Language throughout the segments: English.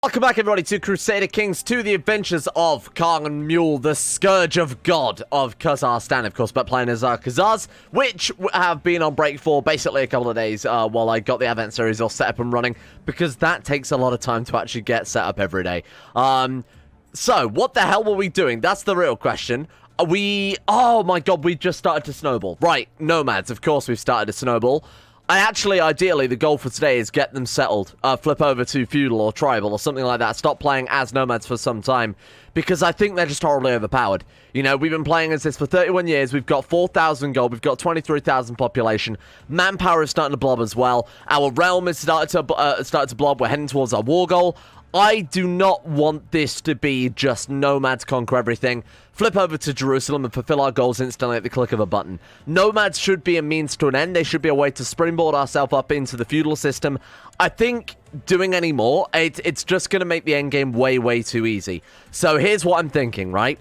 Welcome back, everybody, to Crusader Kings 2, the adventures of Khan Mule, the Scourge of God of Kazakhstan, of course, but playing as Khazars, which have been on break for basically a couple of days while I got the Advent series all set up and running, because that takes a lot of time to actually get set up every day. So, what the hell were we doing? That's the real question. Oh my god, we just started to snowball. Right, nomads, of course we've started to snowball. Ideally, the goal for today is get them settled. Flip over to feudal or tribal or something like that. Stop playing as nomads for some time, because I think they're just horribly overpowered. You know, we've been playing as this for 31 years. We've got 4,000 gold. We've got 23,000 population. Manpower is starting to blob as well. Our realm is starting to blob. We're heading towards our war goal. I do not want this to be just nomads conquer everything, flip over to Jerusalem and fulfill our goals instantly at the click of a button. Nomads should be a means to an end. They should be a way to springboard ourselves up into the feudal system. I think doing any more, it's just going to make the endgame way too easy. So here's what I'm thinking, right?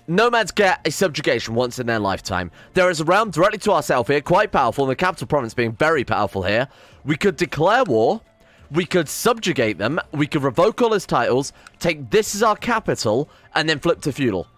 Nomads get a subjugation once in their lifetime. There is a realm directly to ourselves here, quite powerful, and the capital province being very powerful here. We could declare war. We could subjugate them, we could revoke all his titles, take this as our capital, and then flip to feudal.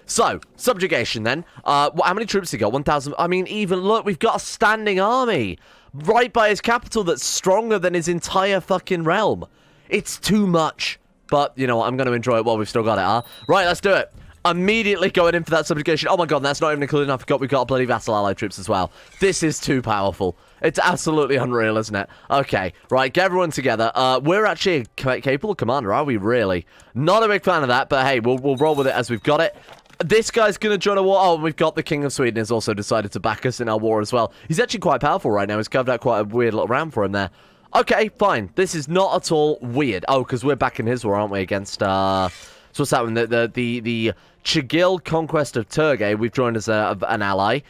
So, subjugation then. How many troops he got? 1,000. I mean, even, look, we've got a standing army right by his capital that's stronger than his entire fucking realm. It's too much. But, you know what, I'm going to enjoy it while we've still got it, huh? Right, let's do it. Immediately going in for that subjugation. Oh my god, that's not even including, I forgot we've got bloody vassal allied troops as well. This is too powerful. It's absolutely unreal, isn't it? Okay, right, get everyone together. We're actually a capable commander, are we really? Not a big fan of that, but hey, we'll roll with it as we've got it. This guy's going to join a war. Oh, and we've got the King of Sweden has also decided to back us in our war as well. He's actually quite powerful right now. He's carved out quite a weird little round for him there. Okay, fine. This is not at all weird. Oh, because we're back in his war, aren't we, against, so what's that one? The Chigil conquest of Turgay. We've joined as an ally.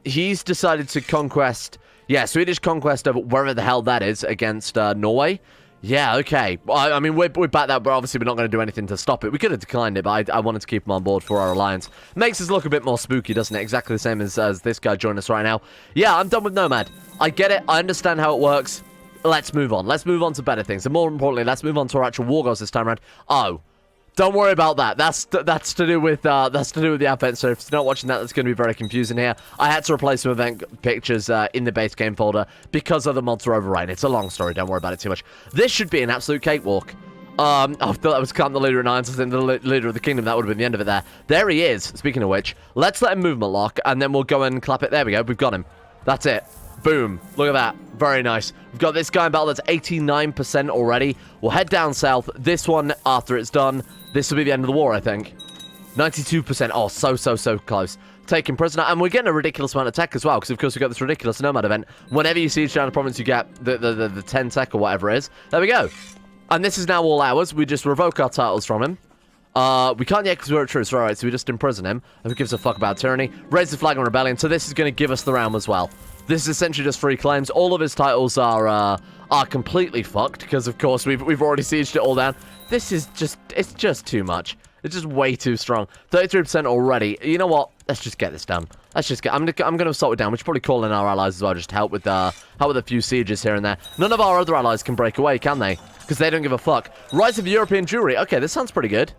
He's decided to conquest, Swedish conquest of wherever the hell that is against Norway. Yeah, okay. I mean, we back that, but obviously we're not going to do anything to stop it. We could have declined it, but I wanted to keep him on board for our alliance. Makes us look a bit more spooky, doesn't it? Exactly the same as this guy joining us right now. Yeah, I'm done with Nomad. I get it. I understand how it works. Let's move on. Let's move on to better things. And more importantly, let's move on to our actual war goals this time around. Oh. Don't worry about that. That's to do with the Advent. So if you're not watching that, that's going to be very confusing here. I had to replace some event pictures in the base game folder because other mods are overridden. It's a long story. Don't worry about it too much. This should be an absolute cakewalk. I thought that was the leader of Nines, and the leader of the kingdom. That would have been the end of it there. There he is. Speaking of which, let's let him movement lock, and then we'll go and clap it. There we go. We've got him. That's it. Boom. Look at that. Very nice. We've got this guy in battle that's 89% already. We'll head down south. This one, after it's done, this will be the end of the war, I think. 92%. Oh, so close. Taken prisoner. And we're getting a ridiculous amount of tech as well, because, of course, we've got this ridiculous nomad event. Whenever you siege down a province, you get the 10 tech or whatever it is. There we go. And this is now all ours. We just revoke our titles from him. We can't yet because we're at truce, right? So we just imprison him. Who gives a fuck about tyranny? Raise the flag on rebellion. So this is going to give us the realm as well. This is essentially just free claims. All of his titles are completely fucked because, of course, we've already sieged it all down. This is just, it's just too much. It's just way too strong. 33% already. You know what? Let's just get this done. Let's just get. I'm gonna assault it down. We should probably call in our allies as well, just to help with a few sieges here and there. None of our other allies can break away, can they? Because they don't give a fuck. Rise of European Jewry. Okay, this sounds pretty good.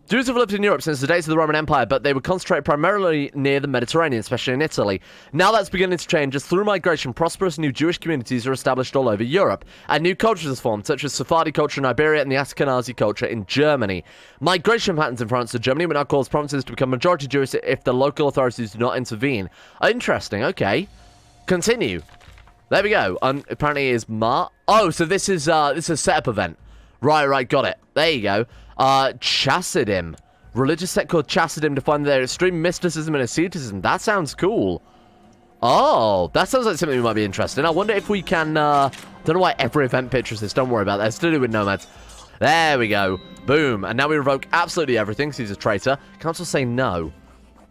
Jews have lived in Europe since the days of the Roman Empire, but they were concentrated primarily near the Mediterranean, especially in Italy. Now that's beginning to change as through migration, prosperous new Jewish communities are established all over Europe, and new cultures have formed, such as Sephardi culture in Iberia and the Ashkenazi culture in Germany. Migration patterns in France and Germany would now cause provinces to become majority Jewish if the local authorities do not intervene. Interesting, okay. Continue. There we go. Apparently it is Oh, so this is a setup event. Right, got it. There you go. Chassidim. Religious sect called Chassidim defined their extreme mysticism and asceticism. That sounds cool. Oh, that sounds like something we might be interested in. I wonder if we can, don't know why every event pictures this. Don't worry about that. It's to do with nomads. There we go. Boom. And now we revoke absolutely everything because he's a traitor. Council say no.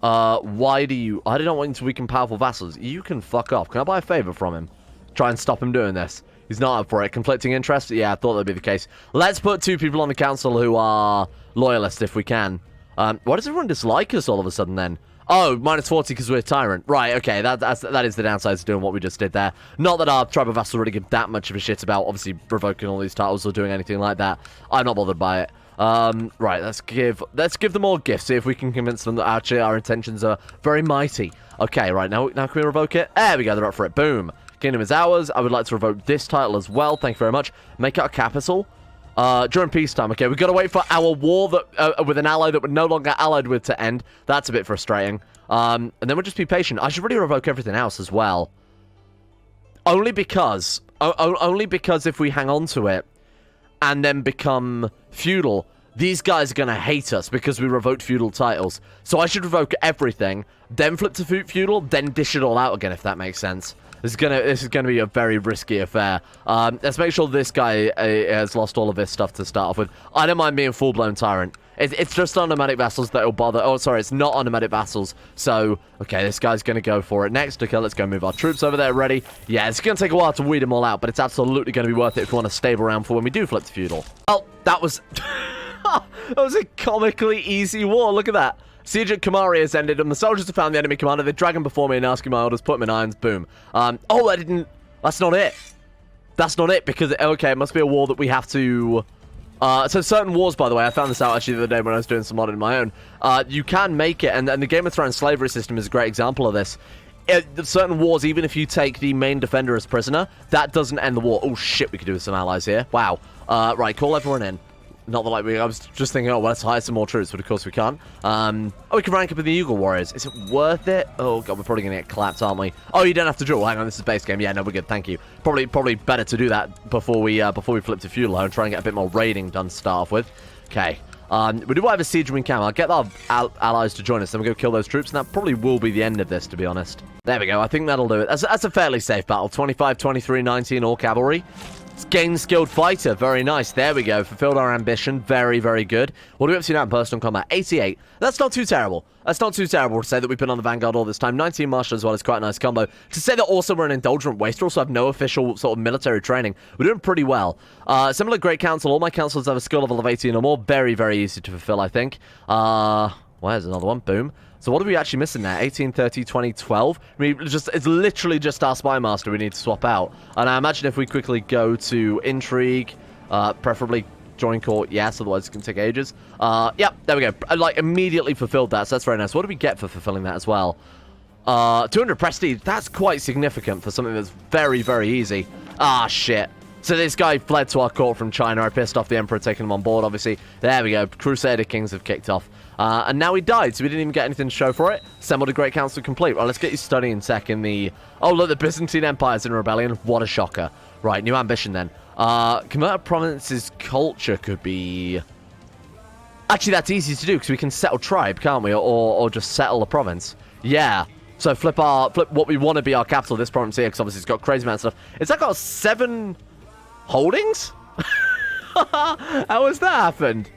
Why do you... I don't want you to weaken powerful vassals. You can fuck off. Can I buy a favor from him? Try and stop him doing this. He's not up for it. Conflicting interests? Yeah, I thought that'd be the case. Let's put 2 people on the council who are loyalists if we can. Why does everyone dislike us all of a sudden then? Oh, minus 40 because we're a tyrant. Right, okay, that is the downside to doing what we just did there. Not that our tribal vassals really give that much of a shit about obviously revoking all these titles or doing anything like that. I'm not bothered by it. Right, let's give them all gifts, see if we can convince them that actually our intentions are very mighty. Okay, right, now can we revoke it? There we go, they're up for it. Boom. Kingdom is ours. I would like to revoke this title as well. Thank you very much. Make it a capital. During peacetime, okay, we've got to wait for our war that with an ally that we're no longer allied with to end. That's a bit frustrating. And then we'll just be patient. I should really revoke everything else as well. Only because if we hang on to it and then become feudal, these guys are going to hate us because we revoked feudal titles. So I should revoke everything, then flip to feudal, then dish it all out again, if that makes sense. This is gonna be a very risky affair. Let's make sure this guy has lost all of his stuff to start off with. I don't mind being full-blown tyrant. It's just on nomadic vassals that will bother. Oh, sorry, it's not on nomadic vassals. So, okay, this guy's gonna go for it next. Okay, let's go move our troops over there. Ready? Yeah, it's gonna take a while to weed them all out, but it's absolutely gonna be worth it if we want to stable around for when we do flip to feudal. Oh, that was... that was a comically easy war. Look at that. Siege at Khazaria has ended, and the soldiers have found the enemy commander. They drag him before me and ask him my orders, put him in irons, boom. Oh, I didn't... That's not it. That's not it, because... Okay, it must be a war that we have to... So certain wars, by the way, I found this out actually the other day when I was doing some modding of my own. You can make it, and the Game of Thrones slavery system is a great example of this. Certain wars, even if you take the main defender as prisoner, that doesn't end the war. Oh, shit, we could do with some allies here. Wow. Right, call everyone in. Not that like I was just thinking, oh, well, let's hire some more troops, but of course we can't. Oh, we can rank up in the Ugal Warriors. Is it worth it? Oh, God, we're probably going to get clapped, aren't we? Oh, you don't have to draw. Hang on, this is base game. Yeah, no, we're good. Thank you. Probably better to do that before we flip to feudal and try and get a bit more raiding done to start off with. Okay. We do whatever siege we can. I'll get our allies to join us, then we'll go kill those troops, and that probably will be the end of this, to be honest. There we go. I think that'll do it. That's a fairly safe battle. 25, 23, 19, all cavalry. Gain skilled fighter. Very nice. There we go. Fulfilled our ambition. Very, very good. What do we have to now in personal combat? 88. That's not too terrible. That's not too terrible to say that we've been on the Vanguard all this time. 19 martial as well is quite a nice combo. To say that also we're an indulgent waster, also have no official sort of military training. We're doing pretty well. Similar Great Council. All my councils have a skill level of 18 or more. Very, very easy to fulfill, I think. Where's another one? Boom. So what are we actually missing there? 18, 30, 20, 12? I mean, it's literally just our Spy Master we need to swap out. And I imagine if we quickly go to Intrigue, preferably join court, yes, otherwise it can take ages. Yep, there we go. I, like, immediately fulfilled that, so that's very nice. What do we get for fulfilling that as well? 200 prestige. That's quite significant for something that's very, very easy. Ah, shit. So this guy fled to our court from China. I pissed off the Emperor, taking him on board, obviously. There we go. Crusader Kings have kicked off. And now he died, so we didn't even get anything to show for it. Assembled a Great Council complete. Right, let's get you studying tech in the... Oh, look, the Byzantine Empire's in rebellion. What a shocker. Right, new ambition then. Convert a province's culture could be... Actually, that's easy to do, because we can settle tribe, can't we? Or just settle a province. Yeah. So flip what we want to be our capital, this province here, because obviously it's got crazy amount of stuff. It's like got 7 holdings? How has that happened?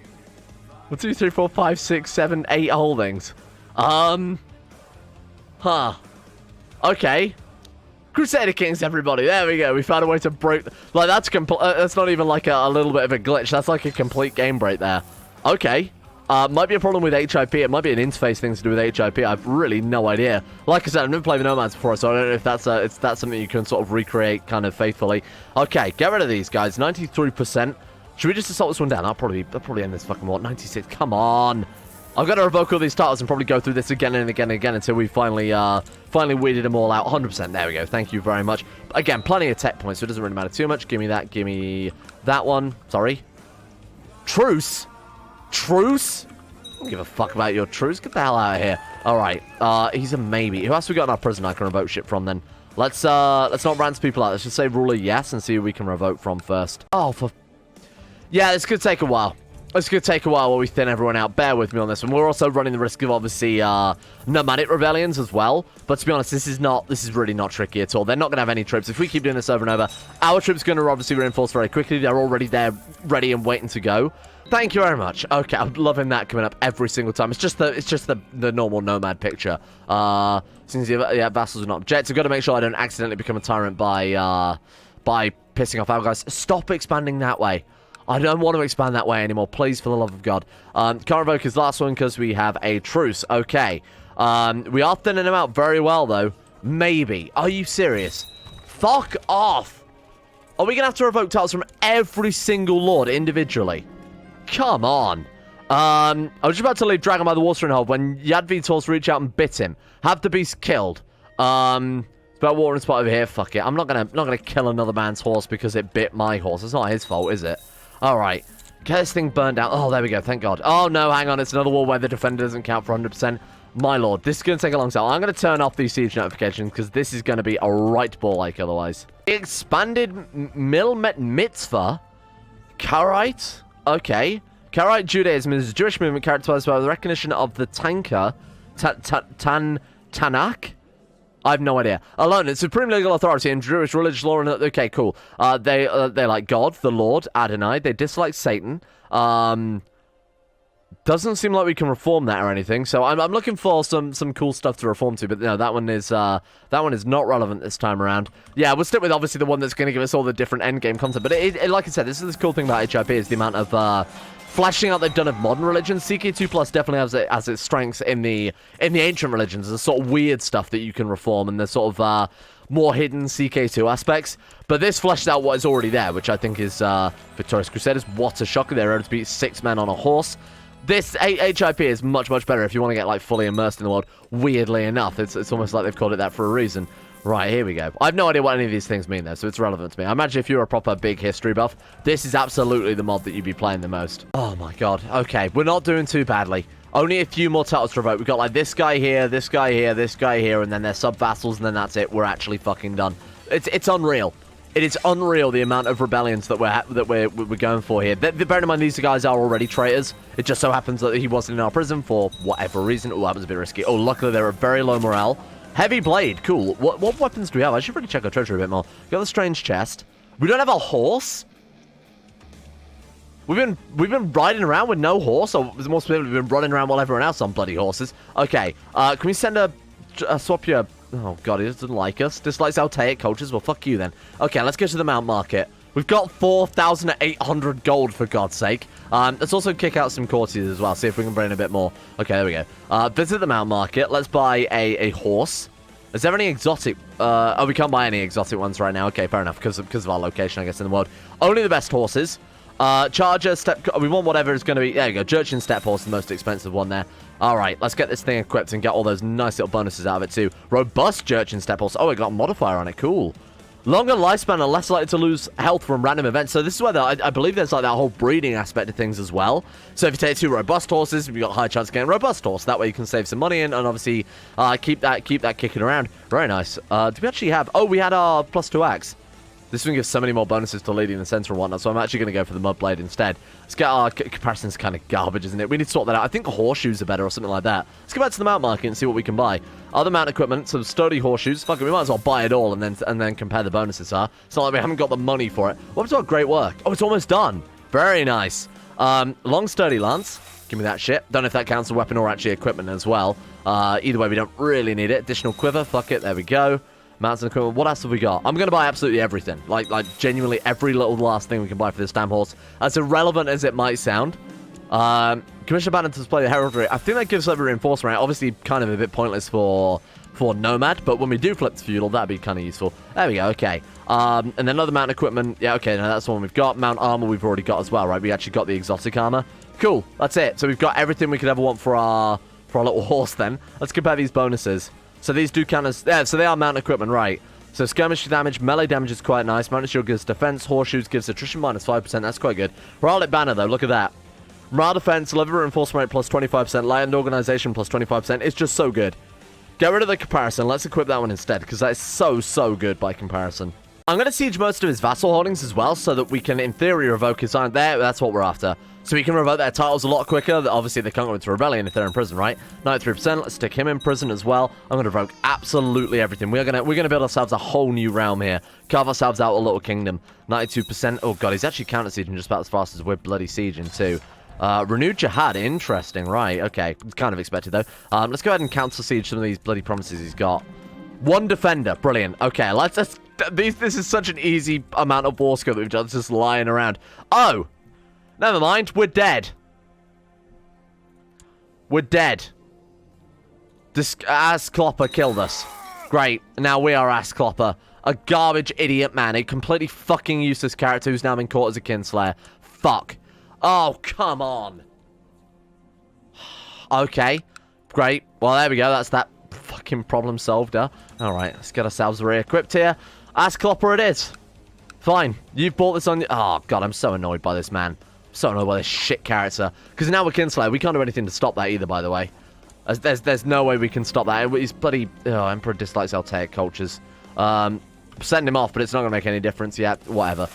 1, 2, 3, 4, 5, 6, 7, 8 holdings. Huh. Okay. Crusader Kings, everybody. There we go. We found a way to break... Like, that's not even like a little bit of a glitch. That's like a complete game break there. Okay. Might be a problem with HIP. It might be an interface thing to do with HIP. I've really no idea. Like I said, I've never played the Nomads before, so I don't know if that's something you can sort of recreate kind of faithfully. Okay, get rid of these guys. 93%. Should we just assault this one down? I'll probably end this fucking war. 96. Come on. I've got to revoke all these titles and probably go through this again and again and again until we finally weeded them all out. 100%. There we go. Thank you very much. Again, plenty of tech points, so it doesn't really matter too much. Give me that. Give me that one. Sorry. Truce? Truce? I don't give a fuck about your truce. Get the hell out of here. All right. He's a maybe. Who else we got in our prison I can revoke shit from then? Let's not rant people out. Let's just say ruler yes and see who we can revoke from first. Oh, for... Yeah, this could take a while. This could take a while while we thin everyone out. Bear with me on this one. We're also running the risk of, obviously, nomadic rebellions as well. But to be honest, this is really not tricky at all. They're not going to have any troops. If we keep doing this over and over, our troops are going to obviously reinforce very quickly. They're already there, ready and waiting to go. Thank you very much. Okay, I'm loving that coming up every single time. It's just the normal nomad picture. Since the vassals are not objects, I've got to make sure I don't accidentally become a tyrant by pissing off our guys. Stop expanding that way. I don't want to expand that way anymore, please, for the love of God. Can't revoke his last one because we have a truce. Okay. We are thinning them out very well, though. Maybe. Are you serious? Fuck off. Are we going to have to revoke titles from every single lord individually? Come on. I was just about to leave Dragon by the Water in hold when Yadvid's horse reached out and bit him. Have the beast killed. It's about water and spot over here. Fuck it. I'm not gonna kill another man's horse because it bit my horse. It's not his fault, is it? Alright. Get this thing burned down. Oh, there we go. Thank God. Oh, no. Hang on. It's another war where the defender doesn't count for 100%. My lord. This is going to take a long time. I'm going to turn off these siege notifications because this is going to be a right ball like otherwise. Expanded Milmet Mitzvah. Karaite. Okay. Karaite Judaism is a Jewish movement characterized by the recognition of the Tanka. Tanakh? I have no idea. Alone, it's supreme legal authority in Jewish religious law. And okay, cool. They like God, the Lord, Adonai. They dislike Satan. Doesn't seem like we can reform that or anything. So I'm looking for some cool stuff to reform to. But no, that one is not relevant this time around. Yeah, we'll stick with obviously the one that's going to give us all the different endgame content. But it, like I said, this is the cool thing about HIP is the amount of fleshing out they've done of modern religions. CK2 Plus definitely has its strengths in the ancient religions. The sort of weird stuff that you can reform and the sort of more hidden CK2 aspects. But this fleshes out what is already there, which I think is Victorious Crusaders. What a shocker. They're able to beat 6 men on a horse. This HIP is much, much better if you want to get like fully immersed in the world. Weirdly enough, it's almost like they've called it that for a reason. Right, here we go. I have no idea what any of these things mean, though, so it's relevant to me. I imagine if you're a proper big history buff, this is absolutely the mod that you'd be playing the most. Oh, my God. Okay, we're not doing too badly. Only a few more titles to revoke. We've got, like, this guy here, this guy here, this guy here, and then their sub-vassals, and then that's it. We're actually fucking done. It's unreal. It is unreal, the amount of rebellions that we're going for here. Bear in mind, these guys are already traitors. It just so happens that he wasn't in our prison for whatever reason. Oh, that was a bit risky. Oh, luckily, they're at very low morale. Heavy blade, cool. What weapons do we have? I should really check our treasure a bit more. We got the strange chest. We don't have a horse. We've been riding around with no horse, or more specifically, we've been running around while everyone else on bloody horses. Okay, can we send a swap your? Oh God, he doesn't like us. Dislikes Altaic cultures. Well, fuck you then. Okay, let's go to the Mount Market. We've got 4,800 gold, for God's sake. Let's also kick out some courtiers as well, see if we can bring in a bit more. Okay, there we go. Visit the Mount Market. Let's buy a horse. Is there any exotic... oh, we can't buy any exotic ones right now. Okay, fair enough, because of our location, I guess, in the world. Only the best horses. Charger, step... We want whatever is going to be... There we go. Jurchin Steppe Horse, the most expensive one there. All right, let's get this thing equipped and get all those nice little bonuses out of it, too. Robust Jurchin Steppe Horse. Oh, it got a modifier on it. Cool. Longer lifespan and less likely to lose health from random events. So this is where I believe there's like that whole breeding aspect of things as well. So if you take 2 robust horses, you've got a high chance of getting a robust horse. That way you can save some money and obviously keep that kicking around. Very nice. Do we actually have... Oh, we had our +2 axe. This one gives so many more bonuses to leading the center and whatnot, so I'm actually going to go for the mud blade instead. Let's get our comparisons kind of garbage, isn't it? We need to sort that out. I think horseshoes are better or something like that. Let's go back to the mount market and see what we can buy. Other mount equipment, some sturdy horseshoes. Fuck it, we might as well buy it all and then compare the bonuses, huh? It's not like we haven't got the money for it. What about great work? Oh, it's almost done. Very nice. Long sturdy lance. Give me that shit. Don't know if that counts as a weapon or actually equipment as well. Either way, we don't really need it. Additional quiver. Fuck it. There we go. Mounts and equipment. What else have we got? I'm going to buy absolutely everything. Like genuinely every little last thing we can buy for this damn horse. As irrelevant as it might sound. Commission Banner to display the heraldry. I think that gives us a reinforcement, right? Obviously, kind of a bit pointless for Nomad, but when we do flip to Feudal, that'd be kind of useful. There we go, okay. And then another mount equipment. Yeah, okay, now that's the one we've got. Mount armor we've already got as well, right? We actually got the exotic armor. Cool, that's it. So we've got everything we could ever want for our little horse then. Let's compare these bonuses. So these do count as... Yeah, so they are mount equipment, right. So skirmish damage, melee damage is quite nice. Mounted shield gives defense, horseshoes gives attrition -5%. That's quite good. Rallied banner, though, look at that. Morale defense, level reinforcement rate plus 25%, land organization plus 25%. It's just so good. Get rid of the comparison. Let's equip that one instead, because that is so good by comparison. I'm going to siege most of his vassal holdings as well, so that we can, in theory, revoke his iron. There, that's what we're after. So we can revoke their titles a lot quicker. Obviously, they can't go into rebellion if they're in prison, right? 93%. Let's stick him in prison as well. I'm going to revoke absolutely everything. We're gonna build ourselves a whole new realm here. Carve ourselves out a little kingdom. 92%. Oh god, he's actually counter sieging just about as fast as we're bloody sieging too. Renewed Jihad, interesting, right? Okay, kind of expected though. Let's go ahead and counter siege some of these bloody promises he's got. 1 defender, brilliant. Okay, this is such an easy amount of war skill that we've done just lying around. Oh, never mind, we're dead. We're dead. This Ass Clopper killed us. Great. Now we are Ass Clopper. A garbage idiot man. A completely fucking useless character who's now been caught as a kinslayer. Fuck. Oh, come on. Okay. Great. Well, there we go. That's that fucking problem solved, huh? Alright, let's get ourselves re-equipped here. Ass Clopper it is. Fine. You've bought this on... Oh, God, I'm so annoyed by this man. So annoyed by this shit character. Because now we're kinslayer. We can't do anything to stop that either, by the way. There's no way we can stop that. He's bloody... Oh, Emperor dislikes Altaic cultures. Send him off, but it's not going to make any difference yet. Whatever.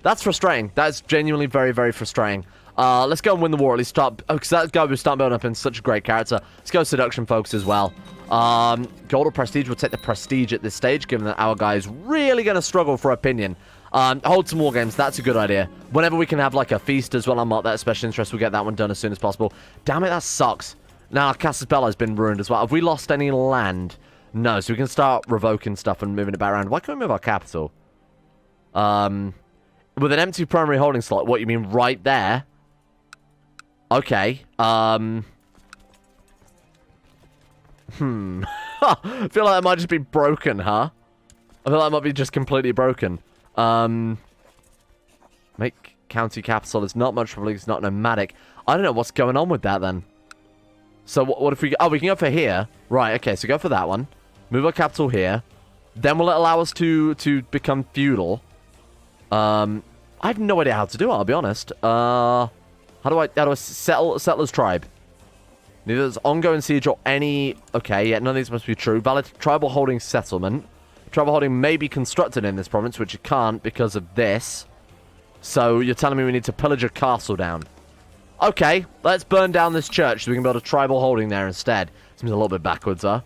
That's frustrating. That's genuinely very, very frustrating. Let's go and win the war. At least start... Oh, because that guy was starting building up in such a great character. Let's go seduction focus as well. Gold or prestige? We'll take the prestige at this stage, given that our guy is really going to struggle for opinion. Hold some war games. That's a good idea. Whenever we can have, like, a feast as well, I'll mark that as special interest. We'll get that one done as soon as possible. Damn it, that sucks. Now, our Casus Belli has been ruined as well. Have we lost any land? No, so we can start revoking stuff and moving it back around. Why can't we move our capital? With an empty primary holding slot, what, you mean right there? Okay. I feel like that might just be broken, huh? I feel like that might be just completely broken. Make county capital. There's not much trouble. It's not nomadic. I don't know what's going on with that then. So what if we... Oh, we can go for here. Right, okay, so go for that one. Move our capital here. Then will it allow us to become feudal? I have no idea how to do it, I'll be honest. How do I settle settlers tribe? Neither there's ongoing siege or any... Okay, yeah, none of these must be true. Valid tribal holding settlement. Tribal holding may be constructed in this province, which it can't because of this. So you're telling me we need to pillage a castle down. Okay, let's burn down this church so we can build a tribal holding there instead. Seems a little bit backwards, huh?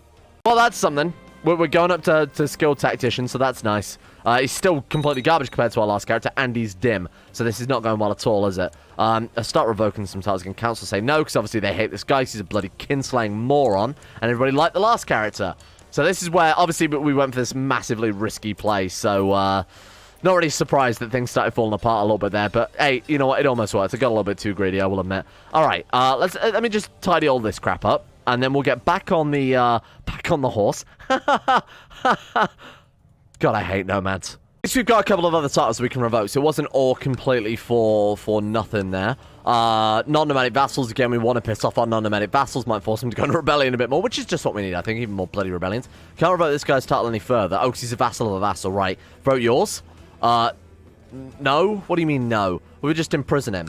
Well, that's something. We're going up to skilled tactician, so that's nice. He's still completely garbage compared to our last character, and he's dim. So this is not going well at all, is it? I start revoking some titles. Again, council say no, because obviously they hate this guy. He's a bloody kinslaying moron, and everybody liked the last character. So this is where, obviously, we went for this massively risky play. So, not really surprised that things started falling apart a little bit there. But, hey, you know what? It almost worked. I got a little bit too greedy, I will admit. All right, let me just tidy all this crap up. And then we'll get back on the horse. God, I hate nomads. At least we've got a couple of other titles we can revoke, so it wasn't all completely for nothing there. Non-nomadic vassals, again, we want to piss off our non-nomadic vassals, might force them to go into rebellion a bit more, which is just what we need, I think, even more bloody rebellions. Can't revoke this guy's title any further. Oh, because he's a vassal of a vassal, right. Vote yours? No? What do you mean, no? We would just imprison him.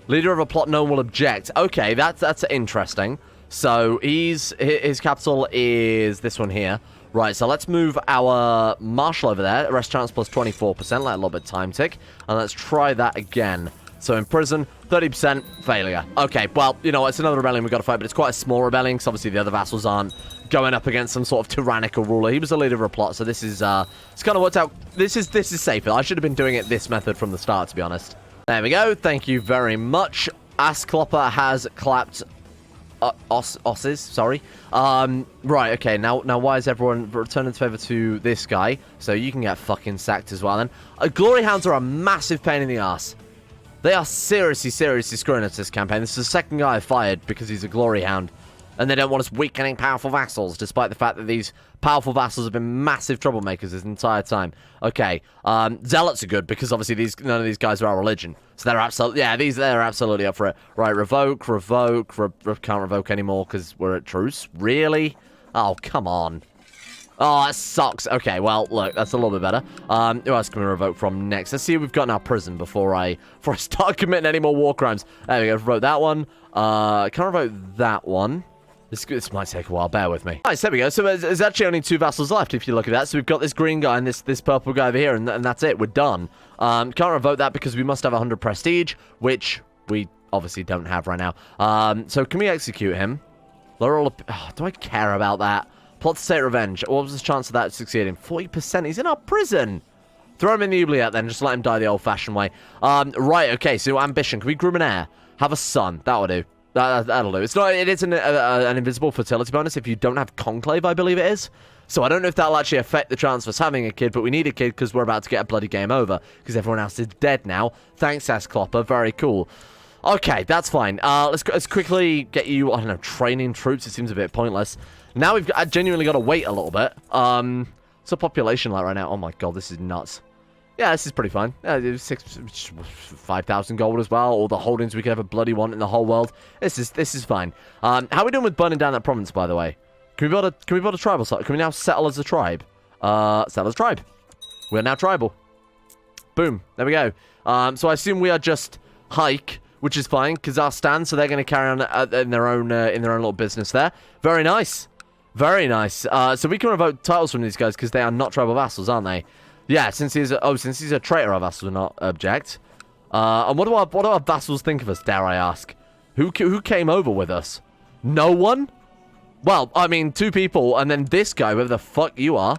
Leader of a plot, no one will object. Okay, that's interesting. So, his capital is this one here. Right, so let's move our marshal over there. Arrest chance plus 24%, let a little bit time tick. And let's try that again. So in prison, 30% failure. Okay, well, you know, it's another rebellion we've got to fight, but it's quite a small rebellion, because obviously the other vassals aren't going up against some sort of tyrannical ruler. He was the leader of a plot, so this is, it's kind of worked out. This is safer. I should have been doing it this method from the start, to be honest. There we go. Thank you very much. Ass Clopper has clapped... Osses, sorry. Right, okay, now why is everyone returning favor to this guy? So you can get fucking sacked as well then. Glory Hounds are a massive pain in the ass. They are seriously screwing us this campaign. This is the second guy I fired because he's a Glory Hound. And they don't want us weakening powerful vassals, despite the fact that these powerful vassals have been massive troublemakers this entire time. Okay, zealots are good, because obviously none of these guys are our religion. So they're absolutely, yeah, they're absolutely up for it. Right, revoke, can't revoke anymore because we're at truce. Really? Oh, come on. Oh, that sucks. Okay, well, look, that's a little bit better. Who else can we revoke from next? Let's see who we've got in our prison before I start committing any more war crimes. There we go, revoke that one. Can't revoke that one. This might take a while, bear with me. Nice, there we go. So there's actually only 2 vassals left, if you look at that. So we've got this green guy and this purple guy over here, and that's it. We're done. Can't revoke that because we must have 100 prestige, which we obviously don't have right now. So can we execute him? Do I care about that? Plot to take revenge. What was the chance of that succeeding? 40%. He's in our prison. Throw him in the oubliette then. Just let him die the old-fashioned way. Right, okay. So ambition. Can we groom an heir? Have a son. That'll do. That'll do. It is an invisible fertility bonus if you don't have conclave, I believe it is. So I don't know if that'll actually affect the chance of us having a kid, but we need a kid because we're about to get a bloody game over, because everyone else is dead now. Thanks, Ass Clopper. Very cool. Okay, that's fine. Let's quickly get you, I don't know, training troops. It seems a bit pointless. Now we've genuinely got to wait a little bit. What's the population like right now? Oh my god, this is nuts. Yeah, this is pretty fine. 5,000 gold as well. All the holdings we could ever bloody want in the whole world. This is fine. How are we doing with burning down that province, by the way? Can we build a tribal site? Can we now settle as a tribe? Settle as a tribe. We're now tribal. Boom. There we go. So I assume we are just hike, which is fine. Kazakhstan, so they're going to carry on in their own little business there. Very nice. Very nice. So we can revoke titles from these guys because they are not tribal vassals, aren't they? Yeah, since he's a traitor, our vassals will not object. And what do our vassals think of us, dare I ask? Who came over with us? No one? Well, I mean, 2 people, and then this guy, whoever the fuck you are.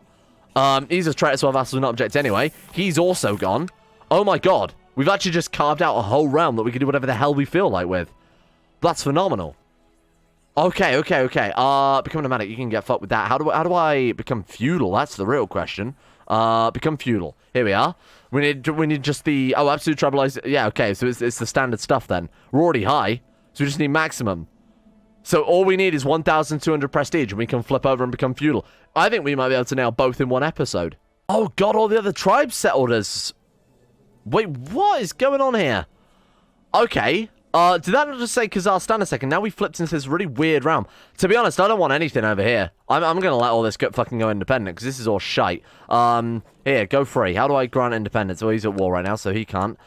He's a traitor, so our vassals will not object anyway. He's also gone. Oh my god. We've actually just carved out a whole realm that we can do whatever the hell we feel like with. That's phenomenal. Okay. Become nomadic, you can get fucked with that. How do I become feudal? That's the real question. Become feudal. Here we are. We need just the absolute tribalize. Yeah, okay. So it's the standard stuff then. We're already high, so we just need maximum. So all we need is 1,200 prestige, and we can flip over and become feudal. I think we might be able to nail both in one episode. Oh god, all the other tribes settled us. Wait, what is going on here? Okay. Did that not just say Kazakhstan a second? Now we flipped into this really weird realm. To be honest, I don't want anything over here. I'm going to let all this fucking go independent, because this is all shite. Here, go free. How do I grant independence? Well, he's at war right now, so he can't.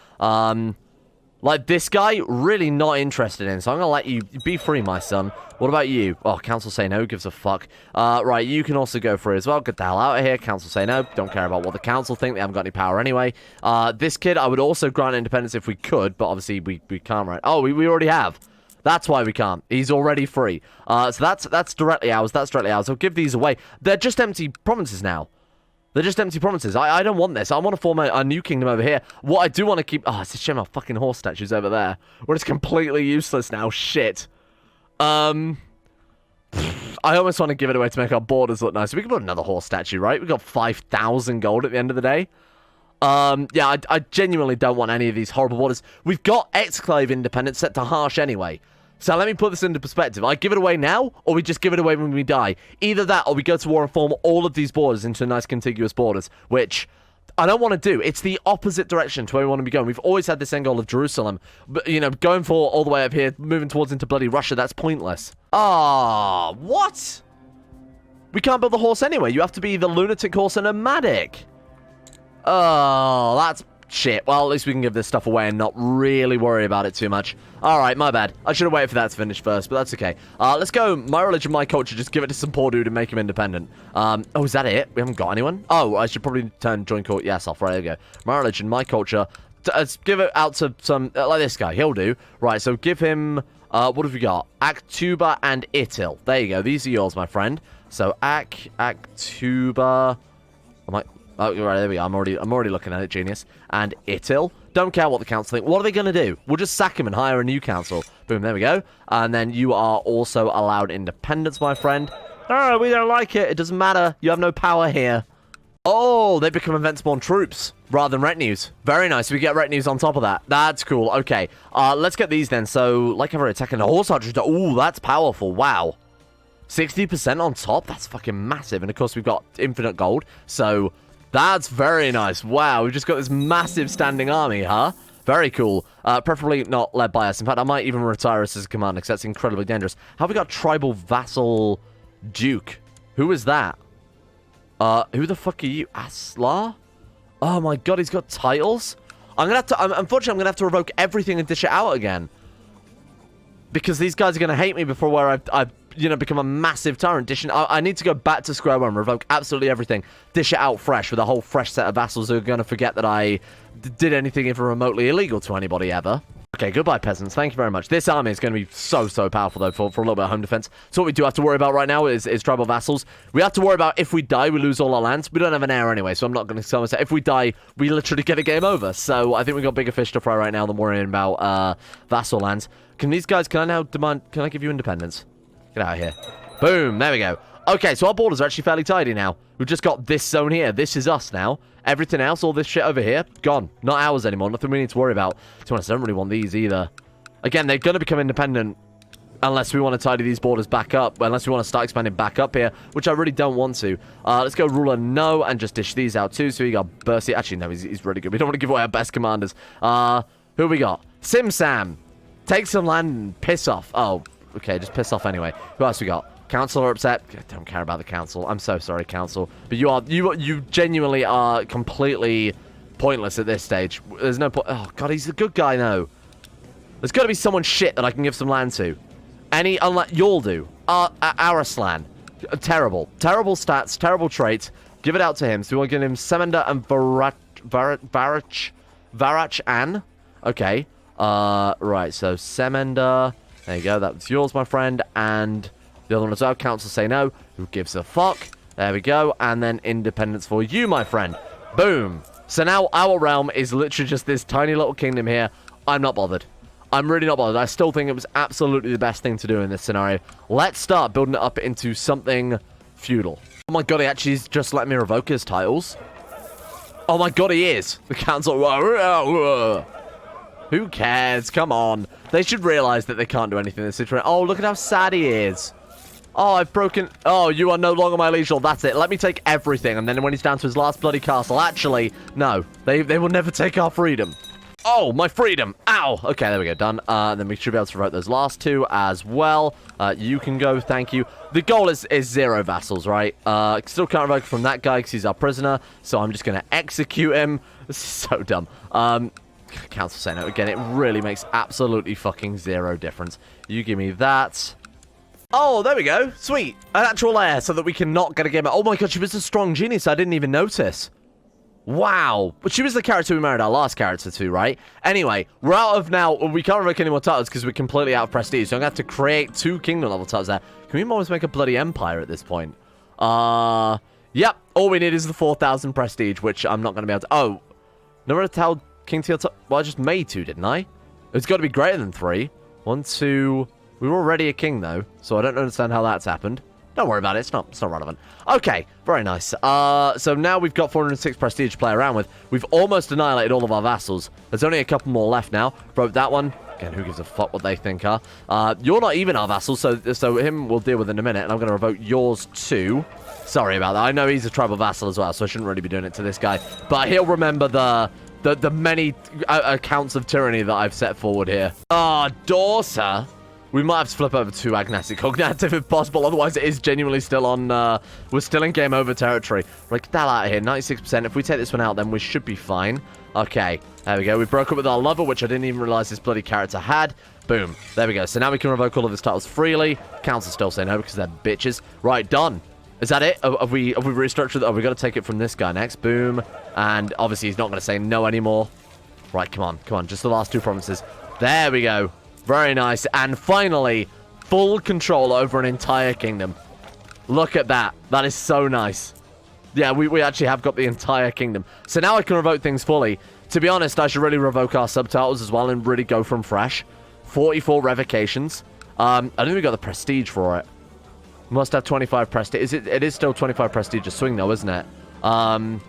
Like, this guy, really not interested in, so I'm going to let you be free, my son. What about you? Oh, council say no, gives a fuck. Right, you can also go free as well. Get the hell out of here. Council say no. Don't care about what the council think. They haven't got any power anyway. This kid, I would also grant independence if we could, but obviously we can't, right? Oh, we already have. That's why we can't. He's already free. So that's directly ours. That's directly ours. So give these away. They're just empty provinces now. They're just empty provinces. I don't want this. I want to form a new kingdom over here. What I do want to keep... Oh, it's a shame our fucking horse statues over there. Where it's completely useless now. Shit. I almost want to give it away to make our borders look nice. We can put another horse statue, right? We got 5,000 gold at the end of the day. Yeah, I genuinely don't want any of these horrible borders. We've got exclave independence set to harsh anyway. So let me put this into perspective. I give it away now, or we just give it away when we die. Either that, or we go to war and form all of these borders into nice contiguous borders, which I don't want to do. It's the opposite direction to where we want to be going. We've always had this end goal of Jerusalem, but, you know, going for all the way up here, moving towards into bloody Russia, that's pointless. Ah, what? We can't build the horse anyway. You have to be the lunatic horse and nomadic. Oh, that's... shit. Well, at least we can give this stuff away and not really worry about it too much. Alright, my bad. I should have waited for that to finish first, but that's okay. Let's go. My religion, my culture. Just give it to some poor dude and make him independent. Oh, is that it? We haven't got anyone? Oh, I should probably turn join court. Yes, off. Right, there we go. My religion, my culture. Let's give it out to some... like this guy. He'll do. Right, so give him... what have we got? Aktuba and Itil. There you go. These are yours, my friend. So, Aktuba... Oh, right, there we go. I'm already looking at it, genius. And Itil. Don't care what the council think. What are they going to do? We'll just sack him and hire a new council. Boom, there we go. And then you are also allowed independence, my friend. Oh, we don't like it. It doesn't matter. You have no power here. Oh, they become event-spawn troops rather than retinues. Very nice. We get retinues on top of that. That's cool. Okay. Let's get these then. So, like every attack and a horse archer. Ooh, that's powerful. Wow. 60% on top? That's fucking massive. And, of course, we've got infinite gold. So... that's very nice. Wow, we've just got this massive standing army, huh? Very cool. Preferably not led by us. In fact, I might even retire us as a commander because that's incredibly dangerous. How have we got tribal vassal duke? Who is that? Who the fuck are you? Aslar? Oh my god, he's got titles? Unfortunately, I'm gonna have to revoke everything and dish it out again. Because these guys are gonna hate me before where I've you know, become a massive tyrant. I need to go back to square one, revoke absolutely everything, dish it out fresh with a whole fresh set of vassals who are going to forget that I did anything even remotely illegal to anybody ever. Okay, goodbye, peasants. Thank you very much. This army is going to be so powerful, though, for a little bit of home defense. So what we do have to worry about right now is tribal vassals. We have to worry about if we die, we lose all our lands. We don't have an heir anyway, so I'm not going to say if we die, we literally get a game over. So I think we've got bigger fish to fry right now than worrying about vassal lands. Can I now demand... can I give you independence? Get out of here. Boom. There we go. Okay, so our borders are actually fairly tidy now. We've just got this zone here. This is us now. Everything else, all this shit over here, gone. Not ours anymore. Nothing we need to worry about. To be honest, I don't really want these either. Again, they're going to become independent unless we want to tidy these borders back up, unless we want to start expanding back up here, which I really don't want to. Let's go ruler no and just dish these out too. So we got Bercy. Actually, no, he's really good. We don't want to give away our best commanders. Who we got? Sim Sam. Take some land and piss off. Oh, okay, just piss off anyway. Who else we got? Council are upset. I don't care about the council. I'm so sorry, council. But you genuinely are completely pointless at this stage. There's no point. Oh, God, he's a good guy, though. There's got to be someone shit that I can give some land to. You'll do. Arslan. Terrible. Terrible stats, terrible traits. Give it out to him. So we want to give him Semender and Varach An. Okay. Right, so Semender. There you go. That's yours, my friend. And the other one as well. Council say no. Who gives a fuck? There we go. And then independence for you, my friend. Boom. So now our realm is literally just this tiny little kingdom here. I'm not bothered. I'm really not bothered. I still think it was absolutely the best thing to do in this scenario. Let's start building it up into something feudal. Oh my god, he actually just let me revoke his titles. Oh my god, he is. The council. Who cares? Come on. They should realize that they can't do anything in this situation. Oh, look at how sad he is. Oh, I've broken... Oh, you are no longer my liege lord. That's it. Let me take everything. And then when he's down to his last bloody castle... Actually, no. They will never take our freedom. Oh, my freedom. Ow. Okay, there we go. Done. Then we should be able to revoke those last two as well. You can go. Thank you. The goal is 0 vassals, right? Still can't revoke from that guy because he's our prisoner. So I'm just going to execute him. This is so dumb. Council say no. Again, it really makes absolutely fucking 0 difference. You give me that. Oh, there we go. Sweet. An actual heir so that we can not get a game. Oh my god, she was a strong genius. I didn't even notice. Wow. But she was the character we married our last character to, right? Anyway, we're out of now. We can't revoke any more titles because we're completely out of prestige. So I'm going to have to create 2 kingdom level titles there. Can we almost make a bloody empire at this point? Yep. All we need is the 4,000 prestige, which I'm not going to be able to... Oh. No matter how King Teal... Well, I just made 2, didn't I? It's got to be greater than 3. 1, 2... We were already a king, though, so I don't understand how that's happened. Don't worry about it. It's not relevant. Okay, very nice. So now we've got 406 prestige to play around with. We've almost annihilated all of our vassals. There's only a couple more left now. Broke that one. Again, who gives a fuck what they think, huh? You're not even our vassal, so him we'll deal with in a minute, and I'm going to revoke yours too. Sorry about that. I know he's a tribal vassal as well, so I shouldn't really be doing it to this guy. But he'll remember the many accounts of tyranny that I've set forward here. Dorsa. We might have to flip over to agnostic cognitive if possible, otherwise it is genuinely still on, we're still in game over territory. Right, get that out of here, 96%. If we take this one out, then we should be fine. Okay, there we go. We broke up with our lover, which I didn't even realize this bloody character had. Boom. There we go. So now we can revoke all of his titles freely. Council still say no because they're bitches. Right, done. Is that it? Have we restructured? Oh, we got to take it from this guy next. Boom. And obviously he's not going to say no anymore. Right, come on. Come on. Just the last 2 provinces. There we go. Very nice. And finally, full control over an entire kingdom. Look at that. That is so nice. Yeah, we actually have got the entire kingdom. So now I can revoke things fully. To be honest, I should really revoke our subtitles as well and really go from fresh. 44 revocations. I think we got the prestige for it. Must have 25 prestige. It is still 25 prestige a swing though, isn't it? Hang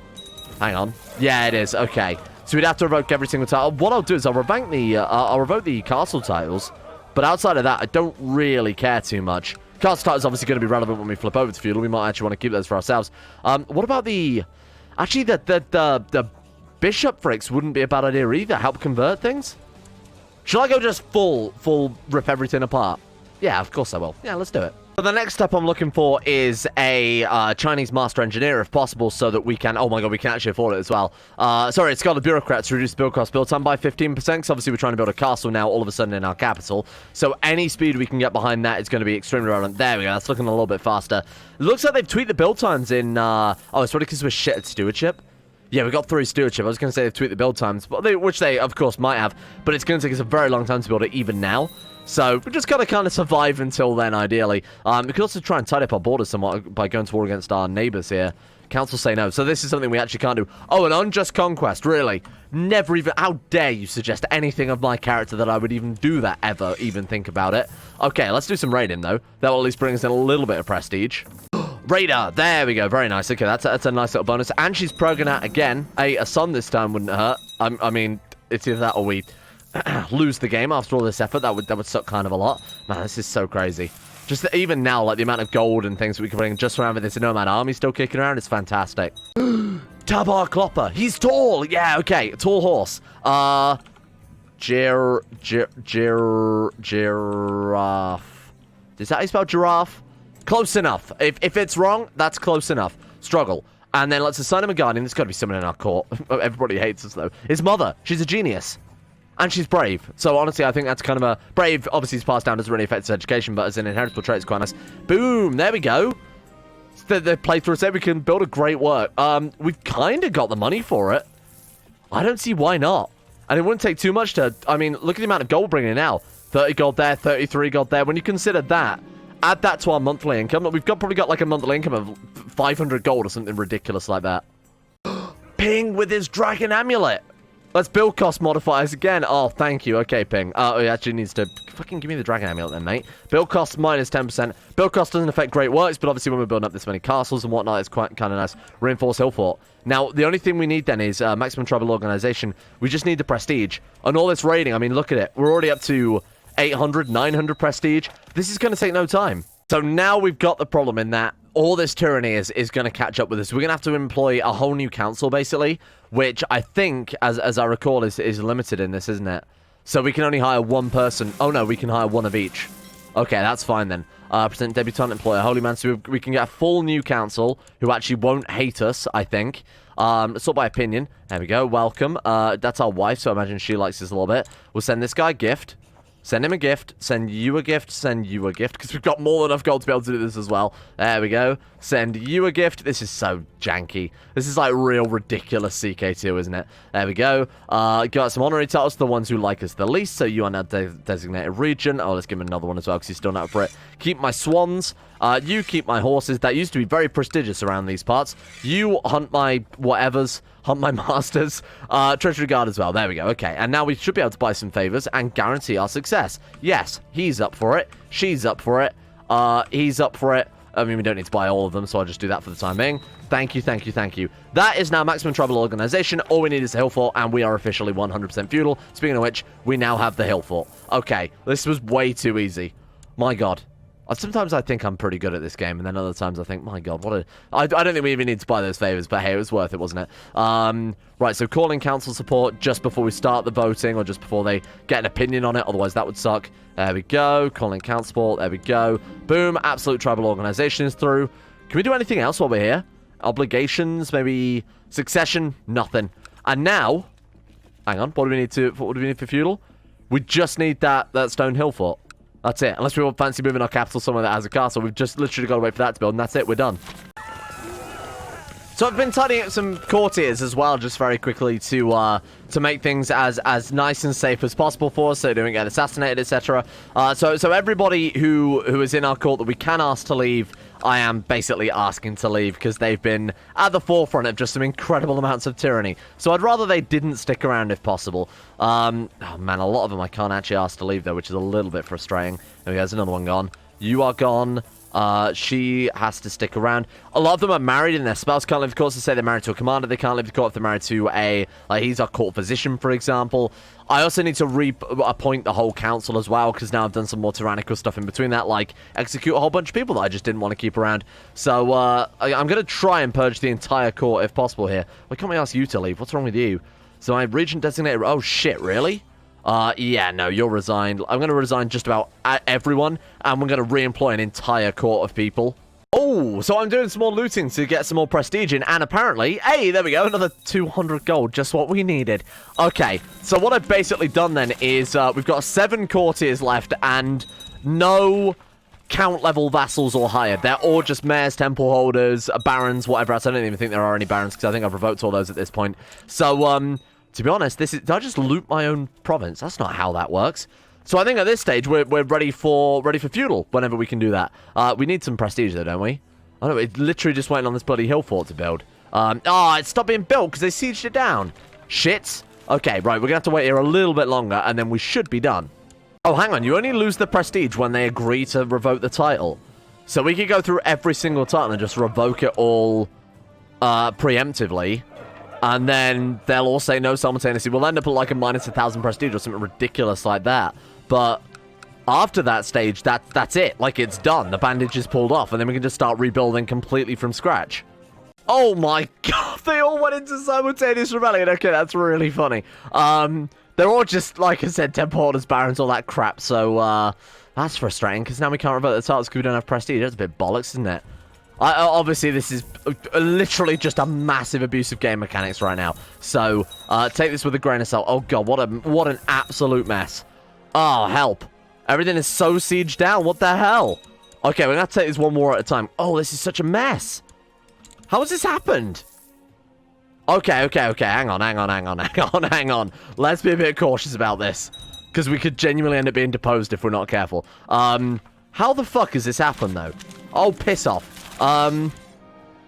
on. Yeah, it is. Okay. So we'd have to revoke every single title. What I'll do is I'll revoke the castle titles. But outside of that, I don't really care too much. Castle titles obviously going to be relevant when we flip over to feudal. We might actually want to keep those for ourselves. What about the... Actually, the bishoprics wouldn't be a bad idea either. Help convert things? Shall I go just full rip everything apart? Yeah, of course I will. Yeah, let's do it. So the next step I'm looking for is a Chinese master engineer, if possible, so that we can... Oh my god, we can actually afford it as well. Sorry, it's got the bureaucrats to reduce build cost build time by 15%, because obviously we're trying to build a castle now all of a sudden in our capital. So any speed we can get behind that is going to be extremely relevant. There we go, that's looking a little bit faster. It looks like they've tweaked the build times in... Oh, it's probably because we're shit at stewardship. Yeah, we got through stewardship. I was going to say they've tweaked the build times, which they, of course, might have. But it's going to take us a very long time to build it even now. So we're just going to kind of survive until then, ideally. We could also try and tidy up our borders somewhat by going to war against our neighbors here. Council say no. So this is something we actually can't do. Oh, an unjust conquest, really? Never even... How dare you suggest anything of my character that I would even do that, ever even think about it. Okay, let's do some raiding, though. That will at least bring us in a little bit of prestige. Raider, there we go. Very nice. Okay, that's a nice little bonus. And she's Purging out again. A son this time wouldn't hurt. I mean, it's either that or we lose the game after all this effort. That would suck kind of a lot. Man, this is so crazy. Just that even now, like, the amount of gold and things we can bring just around with this nomad army still kicking around is fantastic. Tabar Clopper. He's tall. Yeah, okay. Tall horse. Giraffe. Is that how you spell giraffe? Close enough. If it's wrong, that's close enough. Struggle. And then let's assign him a guardian. There's got to be someone in our court. Everybody hates us, though. His mother. She's a genius. And she's brave. So, honestly, I think that's kind of a... Brave, obviously, is passed down. Doesn't really affect his education, but as an inheritable trait, it's quite nice. Boom. There we go. The playthrough said we can build a great work. We've kind of got the money for it. I don't see why not. And it wouldn't take too much to... I mean, look at the amount of gold bringing in now. 30 gold there, 33 gold there. When you consider that, add that to our monthly income. We've probably got like a monthly income of 500 gold or something ridiculous like that. Ping with his dragon amulet. Let's build cost modifiers again. Oh, thank you. Okay, Ping. Oh, he actually needs to fucking give me the dragon amulet then, mate. Build cost minus 10%. Build cost doesn't affect great works, but obviously when we're building up this many castles and whatnot, it's quite kind of nice. Reinforce hill fort. Now, the only thing we need then is maximum tribal organization. We just need the prestige. And all this raiding, I mean, look at it. We're already up to 800, 900 prestige. This is going to take no time. So now we've got the problem in that all this tyranny is going to catch up with us. We're going to have to employ a whole new council, basically, which I think, as I recall, is limited in this, isn't it? So we can only hire one person. Oh, no, we can hire one of each. Okay, that's fine then. Present debutant, employ a holy man. So we can get a full new council who actually won't hate us, I think. Sort by opinion. There we go. Welcome. That's our wife, so I imagine she likes us a little bit. We'll send this guy a gift. Send him a gift. Send you a gift. Send you a gift. Because we've got more than enough gold to be able to do this as well. There we go. Send you a gift. This is so janky. This is like real ridiculous CK2, isn't it? There we go. Got some honorary titles to the ones who like us the least. So you are now designated regent. Oh, let's give him another one as well because he's still not up for it. Keep my swans. You keep my horses. That used to be very prestigious around these parts. You hunt my whatevers. Hunt my masters. Treasury guard as well. There we go. Okay. And now we should be able to buy some favors and guarantee our success. Yes. He's up for it. She's up for it. He's up for it. I mean, we don't need to buy all of them, so I'll just do that for the time being. Thank you, thank you, thank you. That is now maximum tribal organization. All we need is a hill fort, and we are officially 100% feudal. Speaking of which, we now have the hill fort. Okay. This was way too easy. My God. Sometimes I think I'm pretty good at this game, and then other times I think, my God, what a... I don't think we even need to buy those favors, but hey, it was worth it, wasn't it? Right, so calling council support just before we start the voting, or just before they get an opinion on it, otherwise that would suck. There we go, calling council support, there we go. Boom, absolute tribal organization is through. Can we do anything else while we're here? Obligations, maybe succession, nothing. And now, hang on, what do we need for feudal? We just need that stone hill fort. That's it. Unless we fancy moving our capital somewhere that has a castle, we've just literally got to wait for that to build, and that's it. We're done. So I've been tidying up some courtiers as well, just very quickly to make things as nice and safe as possible for us, so they don't get assassinated, etc. So everybody who is in our court that we can ask to leave, I am basically asking to leave because they've been at the forefront of just some incredible amounts of tyranny. So I'd rather they didn't stick around if possible. Oh man, a lot of them I can't actually ask to leave though, which is a little bit frustrating. There we go, there's another one gone. You are gone. She has to stick around. A lot of them are married and their spouse can't leave the court, so say they're married to a commander, they can't leave the court if they're married to a, he's our court physician, for example. I also need to appoint the whole council as well, because now I've done some more tyrannical stuff in between that, like execute a whole bunch of people that I just didn't want to keep around. So, I'm going to try and purge the entire court if possible here. Why can't we ask you to leave? What's wrong with you? So my regent designated... Oh, shit, really? Yeah, no, you're resigned. I'm going to resign just about everyone, and we're going to re-employ an entire court of people. Oh, so I'm doing some more looting to get some more prestige in, and apparently, hey, there we go, another 200 gold, just what we needed. Okay, so what I've basically done then is we've got 7 courtiers left, and no count level vassals or higher. They're all just mayors, temple holders, barons, whatever else. I don't even think there are any barons, because I think I've revoked all those at this point. So, to be honest, did I just loot my own province? That's not how that works. So I think at this stage, we're ready for feudal, whenever we can do that. We need some prestige, though, don't we? I don't know, it's literally just waiting on this bloody hill fort to build. It stopped being built because they sieged it down. Shit. Okay, right, we're going to have to wait here a little bit longer, and then we should be done. Oh, hang on, you only lose the prestige when they agree to revoke the title. So we could go through every single title and just revoke it all preemptively. And then they'll all say no simultaneously. We'll end up at like a minus 1,000 prestige or something ridiculous like that. But after that stage, that's it. Like, it's done. The bandage is pulled off, and then we can just start rebuilding completely from scratch. Oh my god, they all went into simultaneous rebellion. Okay, that's really funny. They're all just, like I said, temple holders, barons, all that crap. So, that's frustrating, because now we can't revert the titles because we don't have prestige. That's a bit bollocks, isn't it? Obviously, this is literally just a massive abuse of game mechanics right now. So, take this with a grain of salt. Oh god, what an absolute mess. Oh, help. Everything is so sieged down. What the hell? Okay, we're going to have to take this one war at a time. Oh, this is such a mess. How has this happened? Okay. Hang on. Let's be a bit cautious about this. Because we could genuinely end up being deposed if we're not careful. How the fuck has this happened, though? Oh, piss off.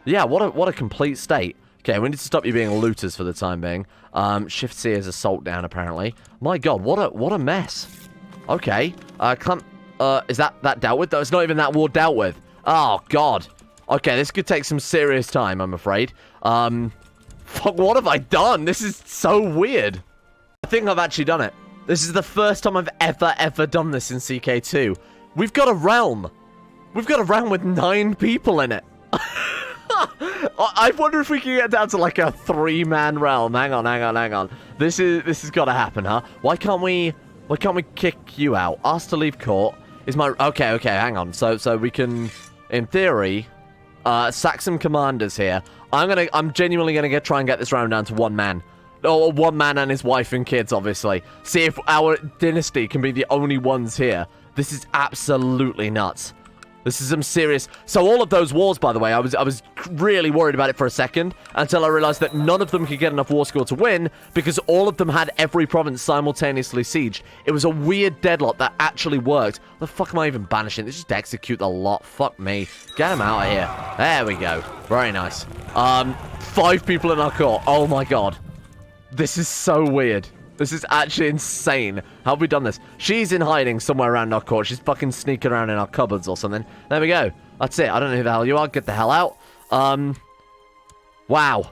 Yeah, what a complete state. Okay, we need to stop you being looters for the time being. Shift C is assault down, apparently. My god, what a mess. Okay. Is that dealt with? Though it's not even that war dealt with. Oh, god. Okay, this could take some serious time, I'm afraid. Fuck, what have I done? This is so weird. I think I've actually done it. This is the first time I've ever done this in CK2. We've got a realm. We've got a realm with 9 people in it. I wonder if we can get down to like a 3-man realm. Hang on. This has got to happen, huh? Why can't we kick you out? Ask to leave court. Is my okay, hang on. So we can, in theory, sack some commanders here. I'm genuinely gonna try and get this round down to 1 man. Or 1 man and his wife and kids, obviously. See if our dynasty can be the only ones here. This is absolutely nuts. This is some serious... So all of those wars, by the way, I was really worried about it for a second until I realized that none of them could get enough war score to win because all of them had every province simultaneously sieged. It was a weird deadlock that actually worked. The fuck am I even banishing? They just execute the lot. Fuck me. Get them out of here. There we go. Very nice. 5 people in our court. Oh my god. This is so weird. This is actually insane. How have we done this? She's in hiding somewhere around our court. She's fucking sneaking around in our cupboards or something. There we go. That's it. I don't know who the hell you are. Get the hell out. Wow.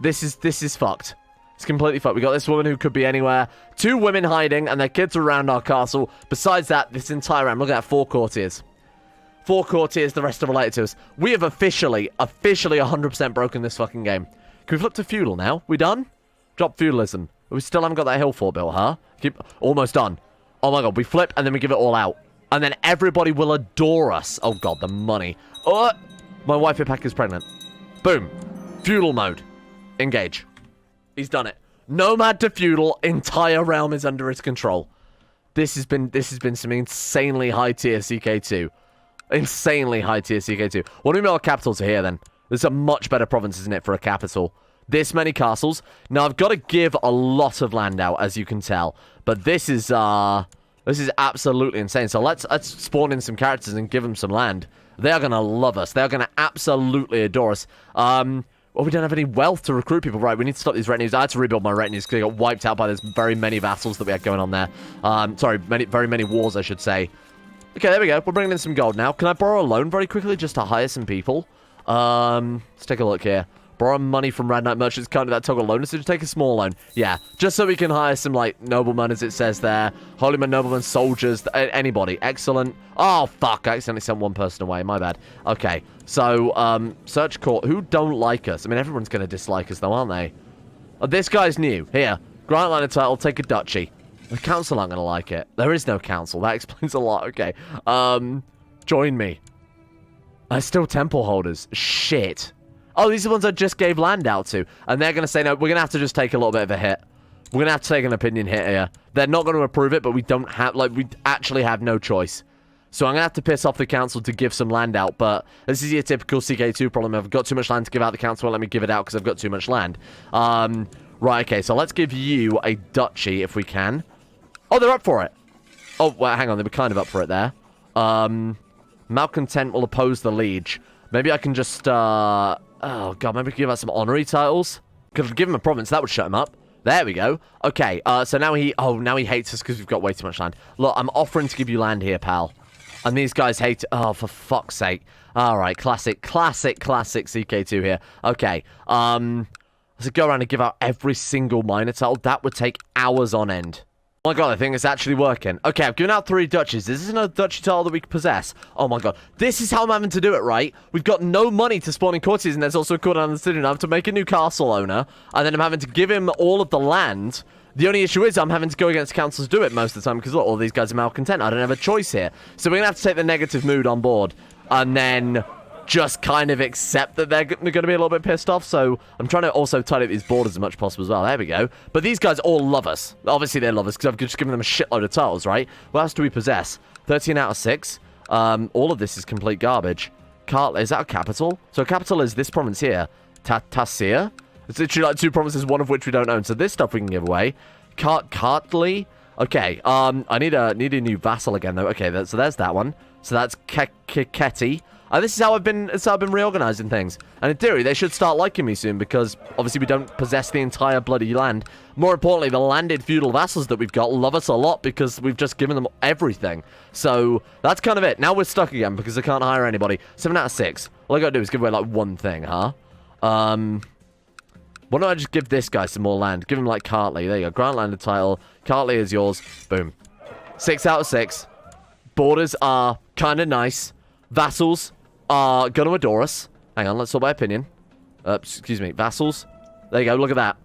This is fucked. It's completely fucked. We got this woman who could be anywhere. 2 women hiding, and their kids are around our castle. Besides that, this entire round. Look at that. 4 courtiers. 4 courtiers, the rest are related to us. We have officially 100% broken this fucking game. Can we flip to feudal now? We done? Drop feudalism. We still haven't got that hill fort built, huh? Almost done. Oh my god, we flip and then we give it all out. And then everybody will adore us. Oh god, the money. Oh, my wife pack is pregnant. Boom. Feudal mode. Engage. He's done it. Nomad to feudal, entire realm is under his control. This has been some insanely high tier CK2. Insanely high tier CK2. What do we make our capitals here then? This is a much better province, isn't it, for a capital? This many castles. Now, I've got to give a lot of land out, as you can tell. But this is absolutely insane. So let's spawn in some characters and give them some land. They are going to love us. They are going to absolutely adore us. Well, we don't have any wealth to recruit people. Right, we need to stop these retinues. I had to rebuild my retinues because they got wiped out by those very many vassals that we had going on there. Sorry, very many wars, I should say. Okay, there we go. We're bringing in some gold now. Can I borrow a loan very quickly just to hire some people? Let's take a look here. Borrow money from Red Knight merchants. Can't do that toggle loan. So just take a small loan. Yeah, just so we can hire some, like, noblemen, as it says there. Holymen, noblemen, soldiers, anybody. Excellent. Oh, fuck. I accidentally sent 1 person away. My bad. Okay, so, search court. Who don't like us? I mean, everyone's going to dislike us, though, aren't they? Oh, this guy's new. Here. Grant line of title. Take a duchy. The council aren't going to like it. There is no council. That explains a lot. Okay. Join me. Still temple holders. Shit. Oh, these are the ones I just gave land out to. And they're going to say, no, we're going to have to just take a little bit of a hit. We're going to have to take an opinion hit here. They're not going to approve it, but we don't have, like, we actually have no choice. So I'm going to have to piss off the council to give some land out. But this is your typical CK2 problem. I've got too much land to give out. The council won't let me give it out because I've got too much land. Right, okay. So let's give you a duchy if we can. Oh, they're up for it. Oh, well, hang on. They were kind of up for it there. Malcontent will oppose the liege. Maybe I can just, oh, God, maybe we can give us some honorary titles. Could give him a province. That would shut him up. There we go. Okay, so now now he hates us because we've got way too much land. Look, I'm offering to give you land here, pal. And these guys hate... Oh, for fuck's sake. All right, classic CK2 here. Okay, Let's go around and give out every single minor title. That would take hours on end. Oh my god, I think it's actually working. Okay, I've given out 3 duchies. Is this another duchy title that we can possess? Oh my god. This is how I'm having to do it, right? We've got no money to spawn in courtiers, and there's also a court down the city. I have to make a new castle owner, and then I'm having to give him all of the land. The only issue is I'm having to go against councils to do it most of the time, because look, all these guys are malcontent. I don't have a choice here. So we're going to have to take the negative mood on board, and then just kind of accept that they're going to be a little bit pissed off. So I'm trying to also tidy up these borders as much as possible as well. There we go. But these guys all love us. Obviously they love us because I've just given them a shitload of tiles, right? What else do we possess? 13 out of 6. All of this is complete garbage. Is that a capital? So a capital is this province here. Tasir? It's literally like 2 provinces, one of which we don't own. So this stuff we can give away. Kartli? Okay, I need a new vassal again though. Okay, so there's that one. So that's Keti. This is how I've been reorganizing things. And in theory, they should start liking me soon because obviously we don't possess the entire bloody land. More importantly, the landed feudal vassals that we've got love us a lot because we've just given them everything. So that's kind of it. Now we're stuck again because I can't hire anybody. 7 out of 6. All I gotta do is give away like one thing, huh? Why don't I just give this guy some more land? Give him like Kartli. There you go. Grant landed title. Kartli is yours. Boom. 6 out of 6. Borders are kind of nice. Vassals are gonna adore us. Hang on, let's sort by opinion. Excuse me, vassals. There you go, look at that.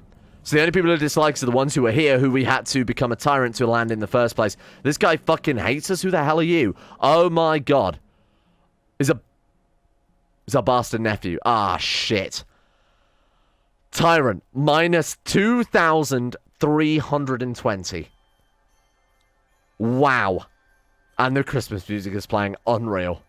So the only people who dislike us are the ones who are here, who we had to become a tyrant to land in the first place. This guy fucking hates us. Who the hell are you? Oh my god. Is our bastard nephew. Ah, shit. Tyrant. Minus 2,320. Wow. And the Christmas music is playing. Unreal.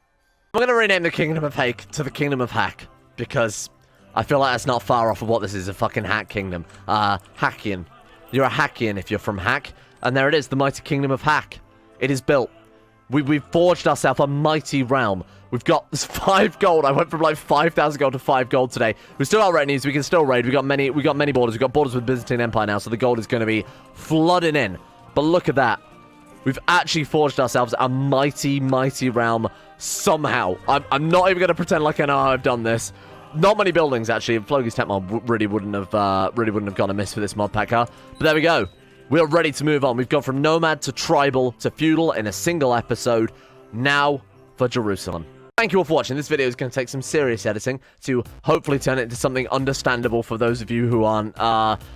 I'm going to rename the Kingdom of Hake to the Kingdom of Hack, because I feel like that's not far off of what this is, a fucking hack kingdom. Hackian. You're a Hackian if you're from Hack, and there it is, the mighty Kingdom of Hack. It is built. We've forged ourselves a mighty realm. We've got 5 gold. I went from like 5,000 gold to 5 gold today. We've still got retinues, we can still raid. We got many borders. We've got borders with Byzantine Empire now, so the gold is going to be flooding in. But look at that. We've actually forged ourselves a mighty, mighty realm somehow. I'm not even going to pretend like I know how I've done this. Not many buildings, actually. Flogi's Tech mod really wouldn't have gone amiss for this mod pack, huh? But there we go. We're ready to move on. We've gone from nomad to tribal to feudal in a single episode. Now for Jerusalem. Thank you all for watching. This video is going to take some serious editing to hopefully turn it into something understandable for those of you who aren't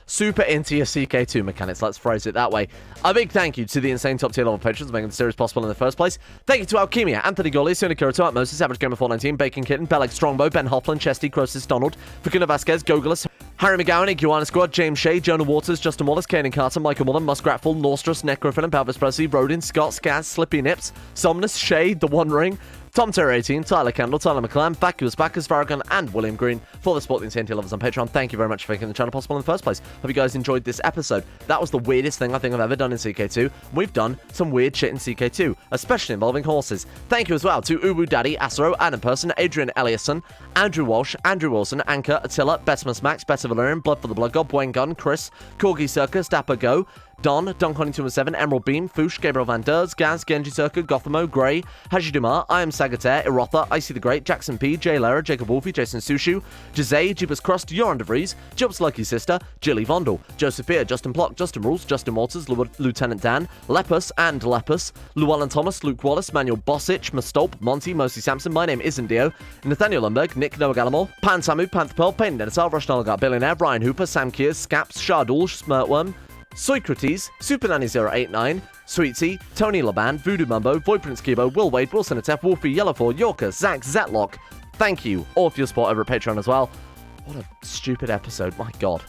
super into your CK2 mechanics. Let's phrase it that way. A big thank you to the insane top tier level patrons making the series possible in the first place. Thank you to Alchemia, Anthony Gawley, Sonicura, to Moses, Average Gamer 419, Bacon Kitten, Bellex Strongbow, Ben Hoffland, Chesty, Croesus, Donald, Fakuna Vasquez, Gogolus, Harry McGowan, Iguana Squad, James Shea, Jonah Waters, Justin Wallace, Kanan Carter, Michael Mullen, Muskratful, Norstrus, Necrophilin, Palvis Presley, Rodin, Scott, Skaz, Slippy Nips, Somnus, Shade, The One Ring, Tom Terror 18, Tyler Candle, Tyler McClam, Vacuous Backers, Farragon, and William Green for the support the insane tier levels on Patreon. Thank you very much for making the channel possible in the first place. Hope you guys enjoyed this episode. That was the weirdest thing I think I've ever done in CK2. We've done some weird shit in CK2, especially involving horses. Thank you as well to Ubu Daddy, Asero, Adam Person, Adrian Eliasson, Andrew Walsh, Andrew Wilson, Anchor, Attila, Betimus Max, Better Valerian, Blood for the Blood God, Bwen Gun, Chris, Corgi Circus, Dapper Go, Don, Honey217, Emerald Beam, Foosh, Gabriel Van Ders, Gaz, Genji Circa, Gothamo, Grey, Haji Dumar, I Am Sagater, Erotha, Icy the Great, Jackson P, Jay Lara, Jacob Wolfie, Jason Sushu, Jose, Jeepers Crust, Joran DeVries, Job's Lucky Sister, Jilly Vondel, Joseph Beer, Justin Plock, Justin Rules, Justin Walters, Lieutenant Dan, Lepus and Lepus, Llewellyn Thomas, Luke Wallace, Manuel Bossich, Mastolp, Monty, Mosi Sampson, My Name Isn't Dio, Nathaniel Lundberg, Nick Noah Gallimore, Pan Samu, Panther Pearl, Payne Dennisar, Rush Nalgar, Billionaire, Brian Hooper, Sam Kears, Scaps, Shardul, Smirtworm, Soicrates, Super Nanny 089, Sweetie, Tony Laban, Voodoo Mumbo, Void Prince Kibo, Will Wade, Wilson Atef, Wolfie, Yellowford, Yorker, Zach, Zetlock. Thank you all for your support over at Patreon as well. What a stupid episode, my god.